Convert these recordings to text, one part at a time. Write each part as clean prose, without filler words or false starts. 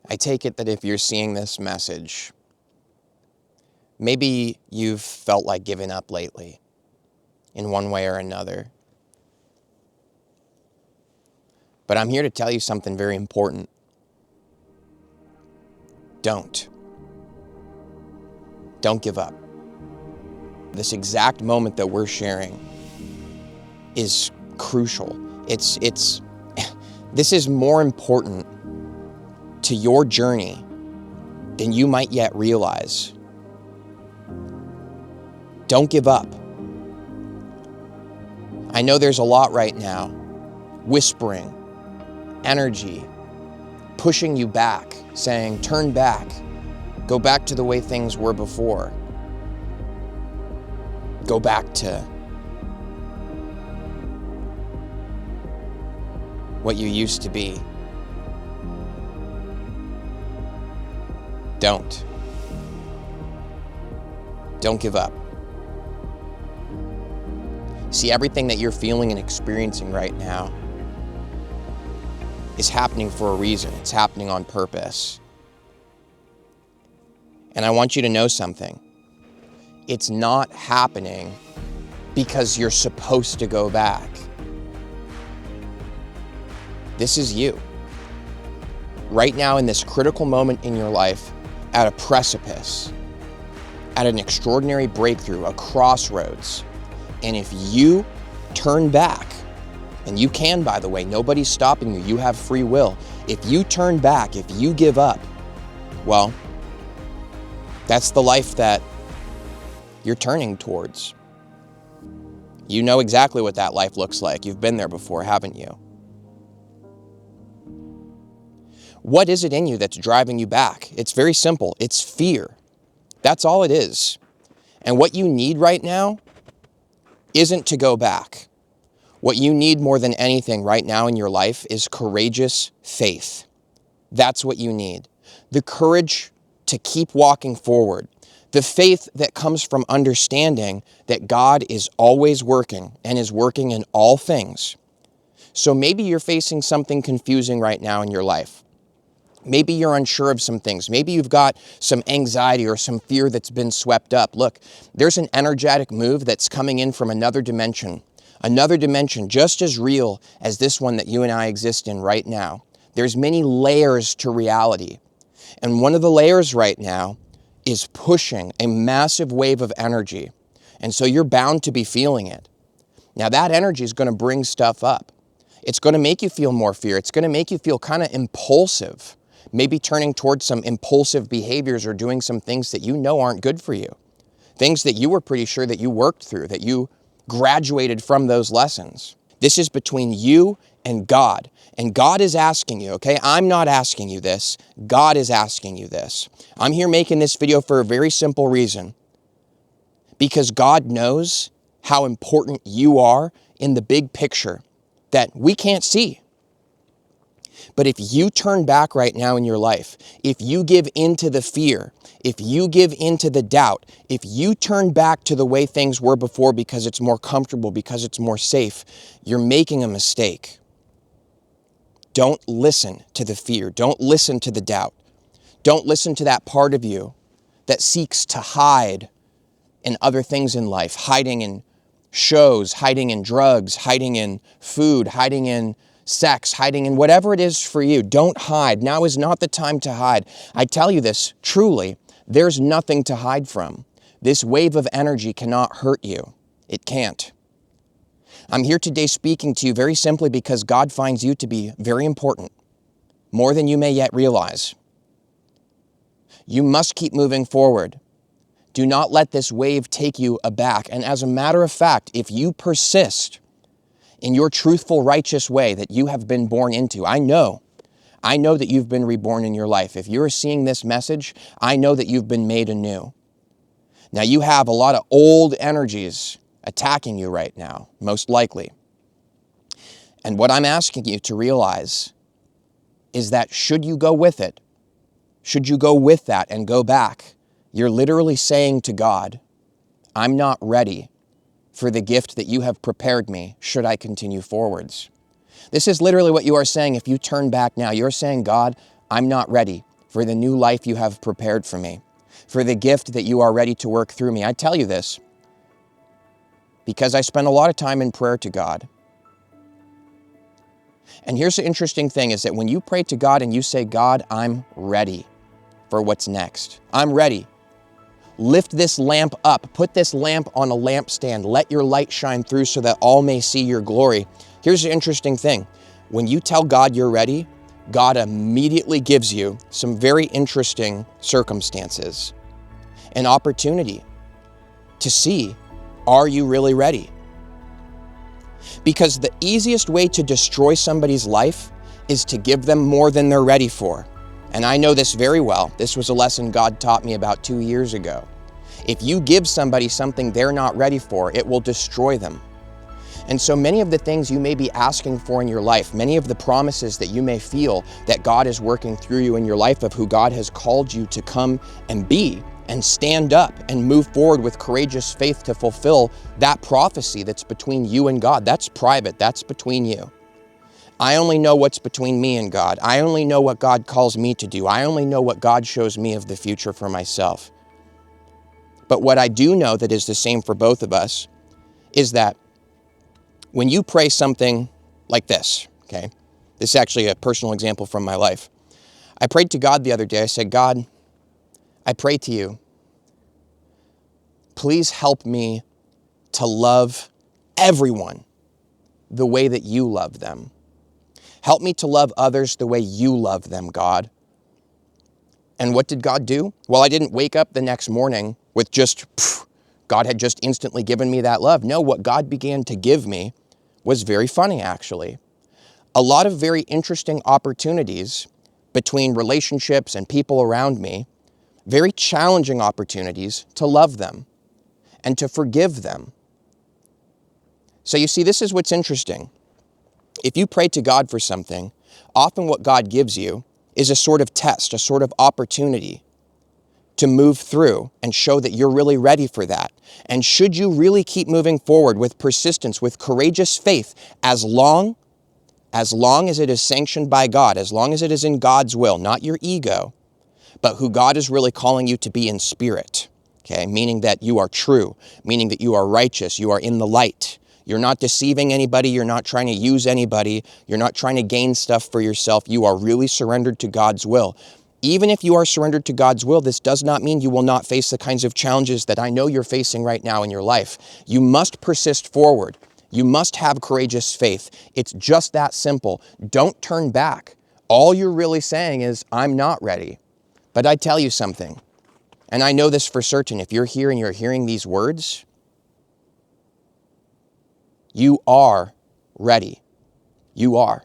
I take it that if you're seeing this message, maybe you've felt like giving up lately in one way or another. But I'm here to tell you something very important. Don't give up. This exact moment that we're sharing is crucial. This is more important to your journey than you might yet realize. Don't give up. I know there's a lot right now, whispering, energy, pushing you back, saying, turn back, go back to the way things were before. Go back to what you used to be. Don't give up. See, everything that you're feeling and experiencing right now is happening for a reason. It's happening on purpose. And I want you to know something. It's not happening because you're supposed to go back. This is you. Right now in this critical moment in your life, at a precipice, at an extraordinary breakthrough, a crossroads. And if you turn back, and you can, by the way, nobody's stopping you, you have free will. If you turn back, if you give up, well, that's the life that you're turning towards. You know exactly what that life looks like. You've been there before, haven't you? What is it in you that's driving you back? It's very simple. It's fear. That's all it is. And what you need right now isn't to go back. What you need more than anything right now in your life is courageous faith. That's what you need. The courage to keep walking forward. The faith that comes from understanding that God is always working and is working in all things. So maybe you're facing something confusing right now in your life. Maybe you're unsure of some things. Maybe you've got some anxiety or some fear that's been swept up. Look, there's an energetic move that's coming in from another dimension just as real as this one that you and I exist in right now. There's many layers to reality. And one of the layers right now is pushing a massive wave of energy. And so you're bound to be feeling it. Now that energy is going to bring stuff up. It's going to make you feel more fear. It's going to make you feel kind of impulsive. Maybe turning towards some impulsive behaviors or doing some things that you know aren't good for you. Things that you were pretty sure that you worked through, that you graduated from those lessons. This is between you and God. And God is asking you, okay? I'm not asking you this. God is asking you this. I'm here making this video for a very simple reason. Because God knows how important you are in the big picture that we can't see. But if you turn back right now in your life, if you give into the fear, if you give into the doubt, if you turn back to the way things were before because it's more comfortable, because it's more safe, you're making a mistake. Don't listen to the fear. Don't listen to the doubt. Don't listen to that part of you that seeks to hide in other things in life, hiding in shows, hiding in drugs, hiding in food, hiding in sex, hiding in whatever it is for you. Don't hide. Now is not the time to hide. I tell you this, truly, there's nothing to hide from. This wave of energy cannot hurt you. It can't. I'm here today speaking to you very simply because God finds you to be very important, more than you may yet realize. You must keep moving forward. Do not let this wave take you aback. And as a matter of fact, if you persist in your truthful, righteous way that you have been born into, I know that you've been reborn in your life. If you're seeing this message, I know that you've been made anew. Now, you have a lot of old energies attacking you right now, most likely. And what I'm asking you to realize is that should you go with it, should you go with that and go back, you're literally saying to God, I'm not ready for the gift that you have prepared me should I continue forwards. This is literally what you are saying if you turn back now. You're saying, God, I'm not ready. for the new life you have prepared for me, for the gift that you are ready to work through me. I tell you this because I spend a lot of time in prayer to God. And here's the interesting thing is that when you pray to God and you say, God, I'm ready for what's next. I'm ready. Lift this lamp up. Put this lamp on a lampstand. Let your light shine through so that all may see your glory. Here's the interesting thing. When you tell God you're ready, God immediately gives you some very interesting circumstances, an opportunity to see, are you really ready? Because the easiest way to destroy somebody's life is to give them more than they're ready for. And I know this very well. This was a lesson God taught me about 2 years ago. If you give somebody something they're not ready for, it will destroy them. And so many of the things you may be asking for in your life, many of the promises that you may feel that God is working through you in your life of who God has called you to come and be and stand up and move forward with courageous faith to fulfill that prophecy that's between you and God. That's private. That's between you. I only know what's between me and God. I only know what God calls me to do. I only know what God shows me of the future for myself. But what I do know that is the same for both of us is that when you pray something like this, okay, this is actually a personal example from my life. I prayed to God the other day. I said, God, I pray to you, please help me to love everyone the way that you love them. Help me to love others the way you love them, God. And what did God do? Well, I didn't wake up the next morning with just, God had just instantly given me that love. No, what God began to give me was very funny, actually. A lot of very interesting opportunities between relationships and people around me, very challenging opportunities to love them and to forgive them. So you see, this is what's interesting. If you pray to God for something, often what God gives you is a sort of test, a sort of opportunity to move through and show that you're really ready for that. And should you really keep moving forward with persistence, with courageous faith, as long as it is sanctioned by God, as long as it is in God's will, not your ego, but who God is really calling you to be in spirit, okay? Meaning that you are true, meaning that you are righteous, you are in the light. You're not deceiving anybody. You're not trying to use anybody. You're not trying to gain stuff for yourself. You are really surrendered to God's will. Even if you are surrendered to God's will, this does not mean you will not face the kinds of challenges that I know you're facing right now in your life. You must persist forward. You must have courageous faith. It's just that simple. Don't turn back. All you're really saying is, I'm not ready. But I tell you something, and I know this for certain. If you're here and you're hearing these words, you are ready. You are.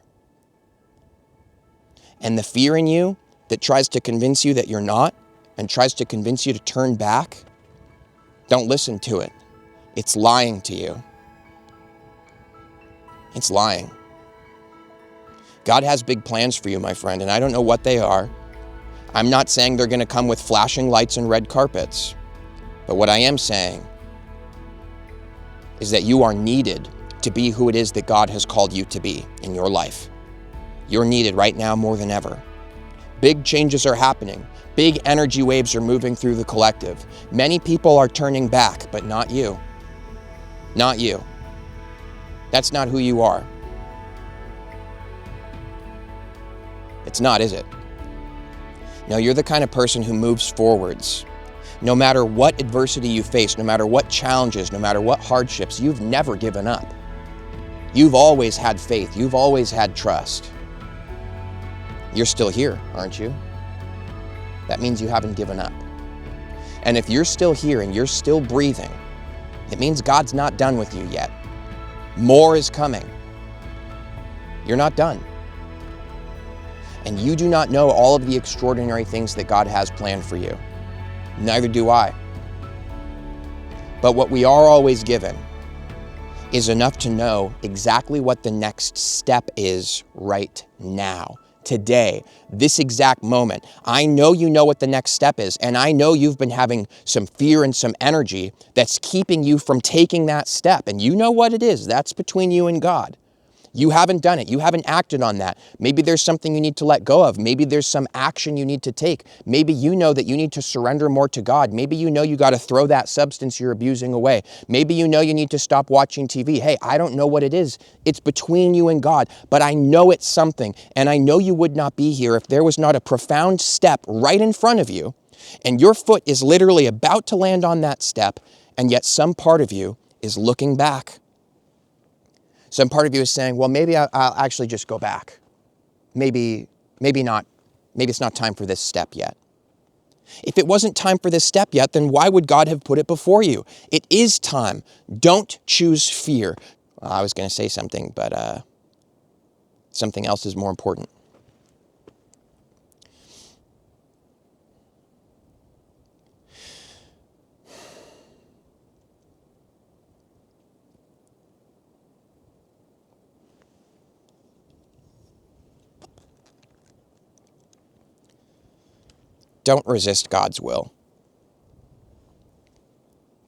And the fear in you that tries to convince you that you're not and tries to convince you to turn back, don't listen to it. It's lying to you. It's lying. God has big plans for you, my friend, and I don't know what they are. I'm not saying they're going to come with flashing lights and red carpets. But what I am saying is that you are needed to be who it is that God has called you to be in your life. You're needed right now more than ever. Big changes are happening. Big energy waves are moving through the collective. Many people are turning back, but not you. Not you. That's not who you are. It's not, is it? No, you're the kind of person who moves forwards. No matter what adversity you face, no matter what challenges, no matter what hardships, you've never given up. You've always had faith. You've always had trust. You're still here, aren't you? That means you haven't given up. And if you're still here and you're still breathing, it means God's not done with you yet. More is coming. You're not done. And you do not know all of the extraordinary things that God has planned for you. Neither do I. But what we are always given is enough to know exactly what the next step is right now, today, this exact moment. I know you know what the next step is, and I know you've been having some fear and some energy that's keeping you from taking that step, and you know what it is. That's between you and God. You haven't done it. You haven't acted on that. Maybe there's something you need to let go of. Maybe there's some action you need to take. Maybe you know that you need to surrender more to God. Maybe you know you got to throw that substance you're abusing away. Maybe you know you need to stop watching TV. Hey, I don't know what it is. It's between you and God, but I know it's something. And I know you would not be here if there was not a profound step right in front of you, and your foot is literally about to land on that step, and yet some part of you is looking back. Some part of you is saying, well, maybe I'll actually just go back. Maybe not. Maybe it's not time for this step yet. If it wasn't time for this step yet, then why would God have put it before you? It is time. Don't choose fear. I was going to say something, but something else is more important. Don't resist God's will.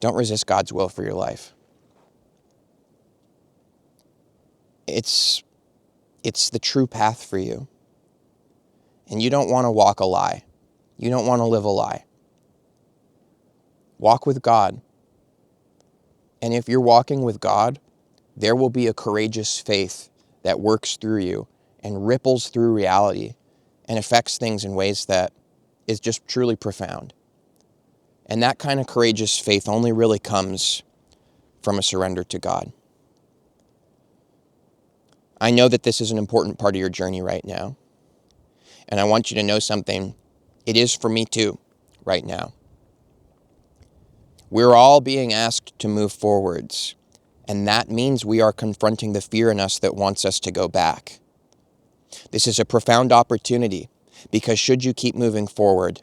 Don't resist God's will for your life. It's the true path for you. And you don't want to walk a lie. You don't want to live a lie. Walk with God. And if you're walking with God, there will be a courageous faith that works through you and ripples through reality and affects things in ways that is just truly profound. And that kind of courageous faith only really comes from a surrender to God. I know that this is an important part of your journey right now. And I want you to know something. It is for me too, right now. We're all being asked to move forwards. And that means we are confronting the fear in us that wants us to go back. This is a profound opportunity, because should you keep moving forward,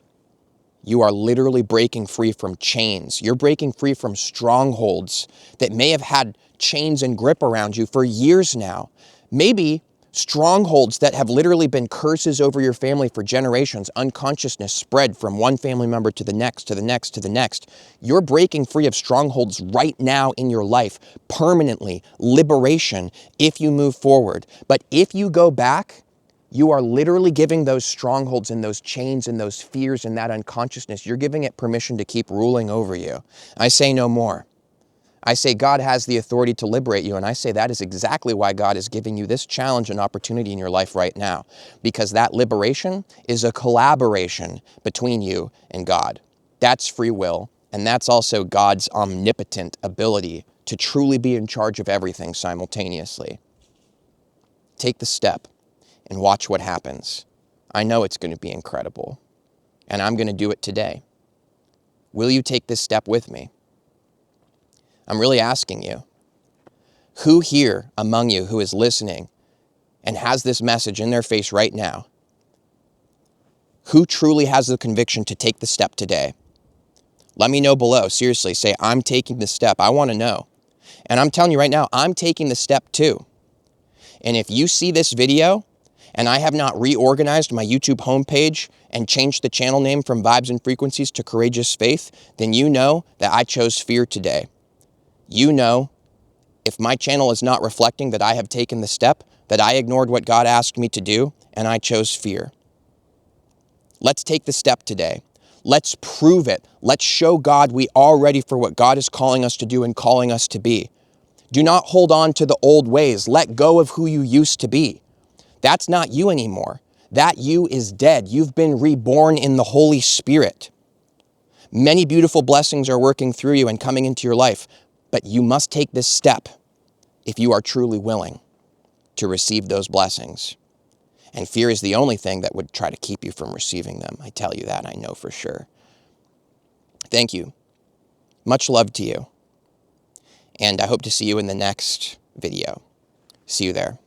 you are literally breaking free from chains. You're breaking free from strongholds that may have had chains and grip around you for years now. Maybe strongholds that have literally been curses over your family for generations, unconsciousness spread from one family member to the next, to the next, to the next. You're breaking free of strongholds right now in your life, permanently, liberation, if you move forward. But if you go back, you are literally giving those strongholds and those chains and those fears and that unconsciousness, you're giving it permission to keep ruling over you. I say no more. I say God has the authority to liberate you, and I say that is exactly why God is giving you this challenge and opportunity in your life right now, because that liberation is a collaboration between you and God. That's free will, and that's also God's omnipotent ability to truly be in charge of everything simultaneously. Take the step and watch what happens. I know it's going to be incredible, and I'm going to do it today. Will you take this step with me? I'm really asking you, who here among you who is listening and has this message in their face right now, who truly has the conviction to take the step today? Let me know below. Seriously, say, I'm taking the step. I want to know. And I'm telling you right now, I'm taking the step too. And if you see this video and I have not reorganized my YouTube homepage and changed the channel name from Vibes and Frequencies to Courageous Faith, then you know that I chose fear today. You know, if my channel is not reflecting that I have taken the step, that I ignored what God asked me to do, and I chose fear. Let's take the step today. Let's prove it. Let's show God we are ready for what God is calling us to do and calling us to be. Do not hold on to the old ways. Let go of who you used to be. That's not you anymore. That you is dead. You've been reborn in the Holy Spirit. Many beautiful blessings are working through you and coming into your life, but you must take this step if you are truly willing to receive those blessings. And fear is the only thing that would try to keep you from receiving them. I tell you that, I know for sure. Thank you. Much love to you. And I hope to see you in the next video. See you there.